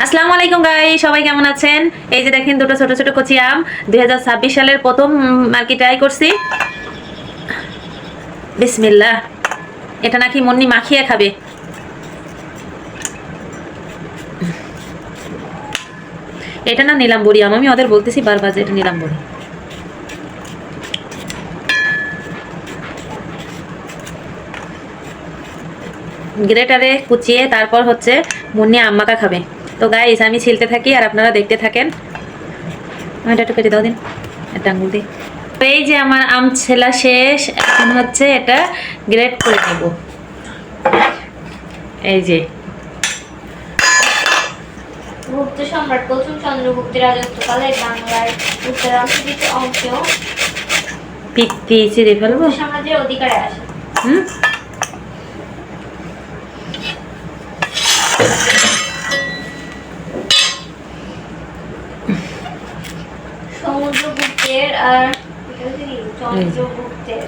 আসসালামু আলাইকুম গাইস, সবাই কেমন আছেন? এই যে দেখেন দুটো ছোট ছোট কচি আম 2026 সালের প্রথম আর কি ট্রাই করছি। বিসমিল্লাহ। এটা নাকি মুন্নি মাখিয়ে খাবে। এটা না নীলাম্বরি আম, আমি ওদের বলতেছি বারবার যে এটা নীলাম্বরি। গ্রেটারে কুচিয়ে তারপর হচ্ছে মুন্নি আম মাখা খাবে। তো গাইস আমি ছিলতে থাকি আর আপনারা দেখতে থাকেন। এটা একটু কেটে দাও দিন, একটা আঙুল দিয়ে। তো এই যে আমার আম ছেলা শেষ, এখন হচ্ছে এটা গ্রেট করে নেব। এই যে গুপ্ত সম্রাট প্রথম চন্দ্রগুপ্তের রাজত্বকালে বাংলার উত্তরাঞ্চলিক অংশ পিত্তি চিড়ে ফেলবো। গুপ্ত সাম্রাজ্যের অধিকারে আসে। হুম, সমুদ্রগুপ্তের আর চন্দ্রগুপ্তের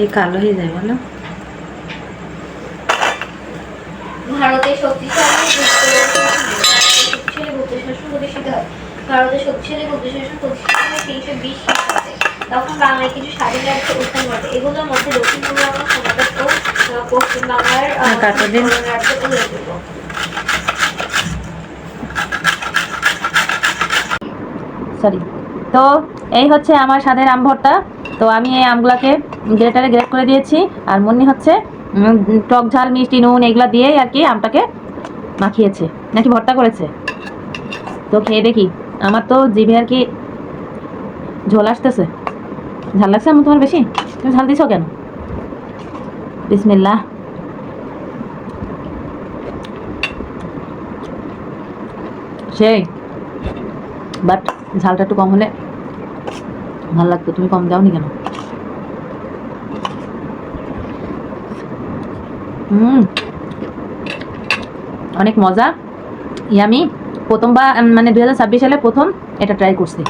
এই কালো হয়ে যায় বলো। ভারতের শক্তিশালী গুপ্ত শাসন প্রতিষ্ঠিত হয়। ভারতের শক্তিশালী গুপ্ত শাসন প্রতিষ্ঠিত হয় 320 খ্রিস্টাব্দে। তখন বাংলায় কিছু স্বাধীন রাজ্য উত্থান ঘটে। এগুলোর মধ্যে দক্ষিণ-পূর্ব বাংলা, সোনারগাঁ ও পশ্চিম বাংলার রাজ্য উল্লেখযোগ্য। সরি। তো এই হচ্ছে আমার স্বাদের আম ভর্তা। তো আমি এই আমগুলাকে গ্রেটারে গ্রেট করে দিয়েছি, আর মুন্নি হচ্ছে টক ঝাল মিষ্টি নুন এগুলা দিয়েই আর কি আমটাকে মাখিয়েছে নাকি ভর্তা করেছে। তো খেয়ে দেখি। আমার তো জিভে আর কি ঝোল আসতেছে। ঝাল লাগছে আমার তোমার বেশি? তুমি ঝাল দিছো কেন? বিসমিল্লাহ। সেই বাট ঝালটা একটু কম হলে ভালো লাগতো। তুমি কম দাওনি কেন? অনেক মজা, ইয়ামি। প্রথমবার মানে 2026 সালে প্রথম এটা ট্রাই করছি।